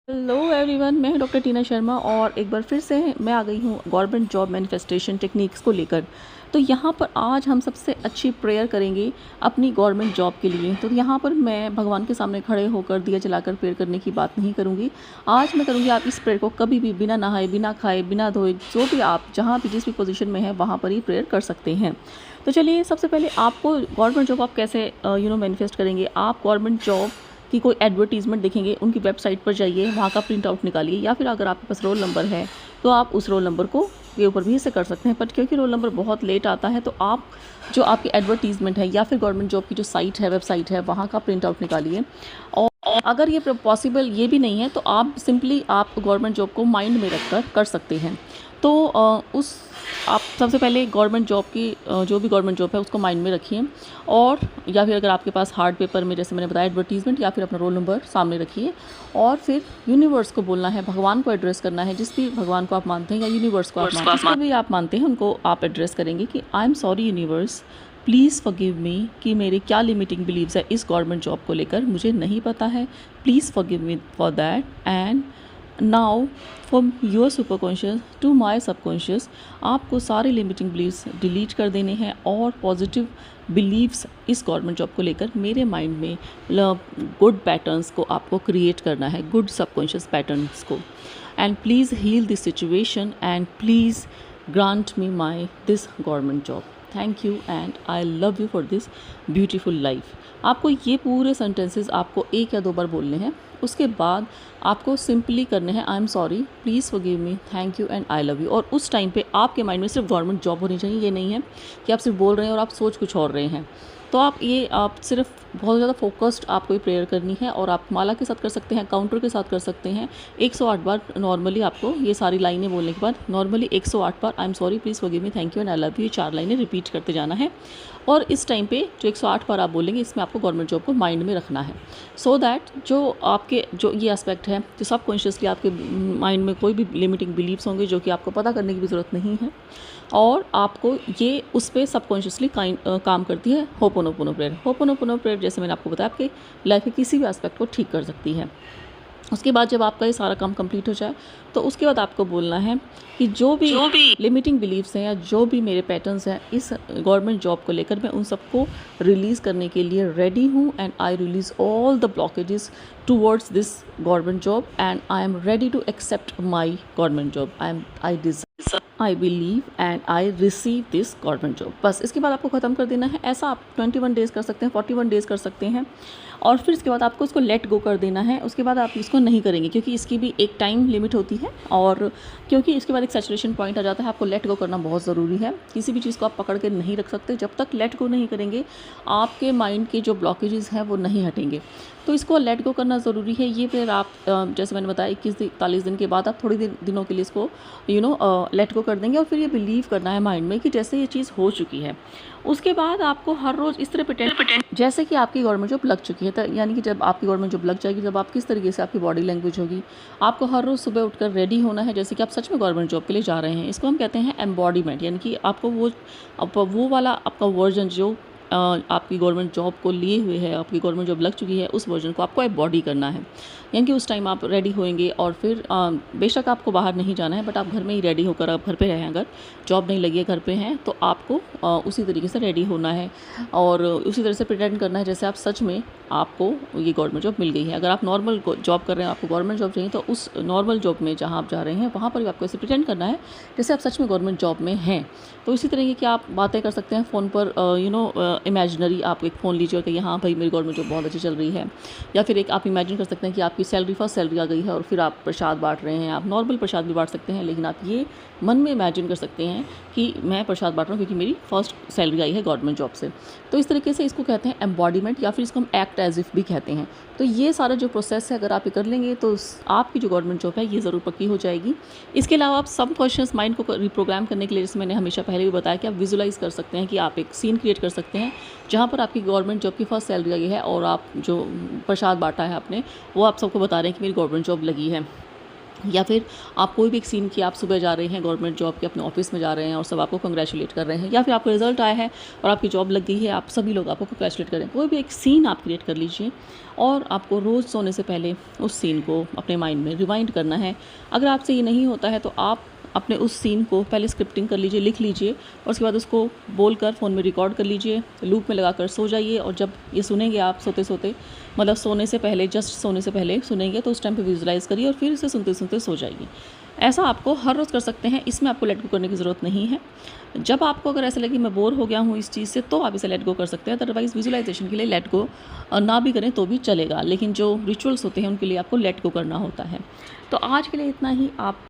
Hello everyone, मैं हूं doctor टीना शर्मा और एक बार फिर से मैं आ गई हूं गवर्नमेंट जॉब मैनिफेस्टेशन टेक्निक्स को लेकर। तो यहाँ पर आज हम सबसे अच्छी प्रेयर करेंगे अपनी गवर्नमेंट जॉब के लिए। तो यहाँ पर मैं भगवान के सामने खड़े होकर दिया जलाकर प्रेयर करने की बात नहीं करूँगी। आज मैं करूँगी, आप इस प्रेयर को कभी भी बिना नहाए, बिना खाए, बिना धोए, जो भी आप जहाँ भी जिस भी पोजीशन में है वहाँ पर ही प्रेयर कर सकते हैं। तो चलिए, सबसे पहले आपको गवर्नमेंट जॉब आप कैसे मैनिफेस्ट करेंगे। आप गवर्नमेंट जॉब कि कोई एडवर्टीज़मेंट देखेंगे, उनकी वेबसाइट पर जाइए, वहाँ का प्रिंट आउट निकालिए, या फिर अगर आपके पास रोल नंबर है तो आप उस रोल नंबर को के ऊपर भी इसे कर सकते हैं। बट क्योंकि रोल नंबर बहुत लेट आता है, तो आप जो आपकी एडवर्टीज़मेंट है या फिर गवर्नमेंट जॉब की जो साइट है, वेबसाइट है, वहाँ का प्रिंट आउट निकालिए। और अगर ये पॉसिबल ये भी नहीं है तो आप सिंपली आप गवर्नमेंट जॉब को माइंड में रखकर कर सकते हैं। तो उस आप सबसे पहले गवर्नमेंट जॉब की जो भी गवर्नमेंट जॉब है उसको माइंड में रखिए, और या फिर अगर आपके पास हार्ड पेपर में, जैसे मैंने बताया, एडवर्टीज़मेंट या फिर अपना रोल नंबर सामने रखिए। और फिर यूनिवर्स को बोलना है, भगवान को एड्रेस करना है, जिस भी भगवान को आप मानते हैं या यूनिवर्स को आप मानते हैं, जिसको भी आप मानते हैं उनको आप एड्रेस करेंगे कि I am sorry universe, please forgive मी कि मेरे क्या लिमिटिंग बिलीव्स है इस गवर्नमेंट जॉब को लेकर, मुझे नहीं पता है, please forgive me for that. And now from your super conscious to my subconscious, आपको सारे लिमिटिंग बिलीव्स डिलीट कर देने हैं और पॉजिटिव बिलीव्स इस गवर्नमेंट जॉब को लेकर मेरे माइंड में गुड पैटर्न्स को आपको क्रिएट करना है, गुड सबकॉन्शियस पैटर्न्स को। And please heal this situation and please grant me my this government job. Thank you and I love you for this beautiful life. आपको ये पूरे सेंटेंसेस आपको 1 या 2 बार बोलने हैं। उसके बाद आपको सिंपली करने हैं, I am sorry, please forgive me, thank you and I love you. और उस टाइम पे आपके माइंड में सिर्फ गवर्नमेंट जॉब होनी चाहिए। ये नहीं है कि आप सिर्फ बोल रहे हैं और आप सोच कुछ और रहे हैं। तो आप सिर्फ बहुत ज़्यादा फोकस्ड आपको ये प्रेयर करनी है, और आप माला के साथ कर सकते हैं, काउंटर के साथ कर सकते हैं। 108 बार नॉर्मली आपको ये सारी लाइनें बोलने के बाद normally 108 bar I am sorry, please forgive me, thank you and I love you, ये 4 लाइनें रिपीट करते जाना है। और इस टाइम पे जो 108 बार आप बोलेंगे, इसमें आपको गवर्नमेंट जॉब को माइंड में रखना है, सो दैट जो ये एस्पेक्ट है, जो सबकॉन्शियसली आपके माइंड में कोई भी लिमिटिंग बिलीव्स होंगे जो कि आपको पता करने की भी ज़रूरत नहीं है, और आपको ये उस पर सबकॉन्शियसली काम करती है होपोनोपोनो प्रेयर। होपोनोपोनो प्रेयर, जैसे मैंने आपको बताया, आपके लाइफ के किसी भी एस्पेक्ट को ठीक कर सकती है। उसके बाद जब आपका ये सारा काम कंप्लीट हो जाए, तो उसके बाद आपको बोलना है कि जो भी लिमिटिंग बिलीव्स हैं या जो भी मेरे पैटर्न्स हैं इस गवर्नमेंट जॉब को लेकर, मैं उन सबको रिलीज़ करने के लिए रेडी हूँ। And I release all the blockages towards this government job and I am ready to accept my government job. I believe and I receive this government job. बस इसके बाद आपको ख़त्म कर देना है। ऐसा आप 21 डेज़ कर सकते हैं, 41 डेज़ कर सकते हैं, और फिर इसके बाद आपको इसको लेट गो कर देना है। उसके बाद आप इसको नहीं करेंगे, क्योंकि इसकी भी एक टाइम लिमिट होती है, और क्योंकि इसके बाद एक सैचुरेशन पॉइंट आ जाता है। आपको लेट गो करना बहुत ज़रूरी है। किसी भी चीज़ को आप पकड़ के नहीं रख सकते। जब तक लेट गो नहीं करेंगे, आपके माइंड के जो ब्लॉकेजेस हैं वो नहीं हटेंगे। तो इसको लेट गो करना ज़रूरी है। ये फिर आप जैसे मैंने बताया 41 दिन के बाद आप थोड़ी दिनों के लिए इसको लेट गो कर देंगे, और फिर ये बिलीव करना है माइंड में कि जैसे ये चीज़ हो चुकी है। उसके बाद आपको हर रोज़ इस तरह प्रिटेंड जैसे कि आपकी गवर्नमेंट जॉब लग चुकी है। तो यानी कि जब आपकी गवर्नमेंट जॉब लग जाएगी, जब आप किस तरीके से आपकी बॉडी लैंग्वेज होगी, आपको हर रोज़ सुबह उठकर रेडी होना है जैसे कि आप सच में गवर्नमेंट जॉब के लिए जा रहे हैं। इसको हम कहते हैं एम्बॉडीमेंट, यानी कि आपको वो वाला आपका वर्जन जो आपकी गवर्नमेंट जॉब को लिए हुए है, आपकी गवर्नमेंट जॉब लग चुकी है, उस वर्जन को आपको एम्बॉडी करना है। यानी कि उस टाइम आप रेडी होएंगे, और फिर बेशक आपको बाहर नहीं जाना है, बट आप घर में ही रेडी होकर, आप घर पे रहें, अगर जॉब नहीं लगी है, घर पे हैं, तो आपको उसी तरीके से रेडी होना है और उसी तरह से प्रिटेंड करना है जैसे आप सच में आपको ये गवर्नमेंट जॉब मिल गई है। अगर आप नॉर्मल जॉब कर रहे हैं, आपको गवर्नमेंट जॉब चाहिए, तो उस नॉर्मल जॉब में जहाँ आप जा रहे हैं वहाँ पर भी आपको ऐसे प्रिटेंड करना है जैसे आप सच में गवर्नमेंट जॉब में हैं। तो इसी तरीके की आप बातें कर सकते हैं फ़ोन पर, इमेजिनरी आप एक फ़ोन लीजिए कि हाँ भाई, मेरी गवर्नमेंट जॉब बहुत अच्छी चल रही है। या फिर एक आप इमेजिन कर सकते हैं कि आपकी फर्स्ट सैलरी आ गई है और फिर आप प्रसाद बांट रहे हैं। आप नॉर्मल प्रसाद भी बांट सकते हैं, लेकिन आप ये मन में इमेजिन कर सकते हैं कि मैं प्रसाद बांट रहा हूँ क्योंकि मेरी फर्स्ट सैलरी आई है गवर्नमेंट जॉब से। तो इस तरीके से इसको कहते हैं एम्बॉडीमेंट, या फिर इसको हम एक्ट एज इफ़ भी कहते हैं। तो ये सारा जो प्रोसेस है, अगर आप ये कर लेंगे तो आपकी जो गवर्नमेंट जॉब है ये ज़रूर पक्की हो जाएगी। इसके अलावा आप सबकॉन्शियस माइंड को रिप्रोग्राम करने के लिए, जैसे मैंने हमेशा पहले भी बताया, कि आप विजुलाइज़ कर सकते हैं कि आप एक सीन क्रिएट कर सकते हैं जहाँ पर आपकी गवर्नमेंट जॉब की फर्स्ट सैलरी आई है और आप जो प्रसाद बांटा है आपने, वो आप सबको बता रहे हैं कि मेरी गवर्नमेंट जॉब लगी है। या फिर आप कोई भी एक सीन की आप सुबह जा रहे हैं गवर्नमेंट जॉब के अपने ऑफिस में जा रहे हैं और सब आपको कंग्रेचुलेट कर रहे हैं, या फिर आपका रिजल्ट आया है और आपकी जॉब लग गई है, आप सभी लोग आपको कंग्रेचुलेट कर रहे हैं। कोई भी एक सीन आप क्रिएट कर लीजिए और आपको रोज़ सोने से पहले उस सीन को अपने माइंड में रिवाइंड करना है। अगर आपसे ये नहीं होता है तो आप अपने उस सीन को पहले स्क्रिप्टिंग कर लीजिए, लिख लीजिए और उसके बाद उसको बोलकर फ़ोन में रिकॉर्ड कर लीजिए, लूप में लगाकर सो जाइए। और जब ये सुनेंगे आप सोते सोते, मतलब सोने से पहले, जस्ट सोने से पहले सुनेंगे, तो उस टाइम पे विजुलाइज़ करिए और फिर इसे सुनते सुनते सो जाइए। ऐसा आपको हर रोज़ कर सकते हैं, इसमें आपको लेट गो करने की ज़रूरत नहीं है। जब आपको अगर ऐसा लगे मैं बोर हो गया हूँ इस चीज़ से, तो आप इसे लेट गो कर सकते हैं। अदरवाइज़ विजुलाइजेशन के लिए लेट गो ना भी करें तो भी चलेगा, लेकिन जो रिचुअल्स होते हैं उनके लिए आपको लेट गो करना होता है। तो आज के लिए इतना ही। आप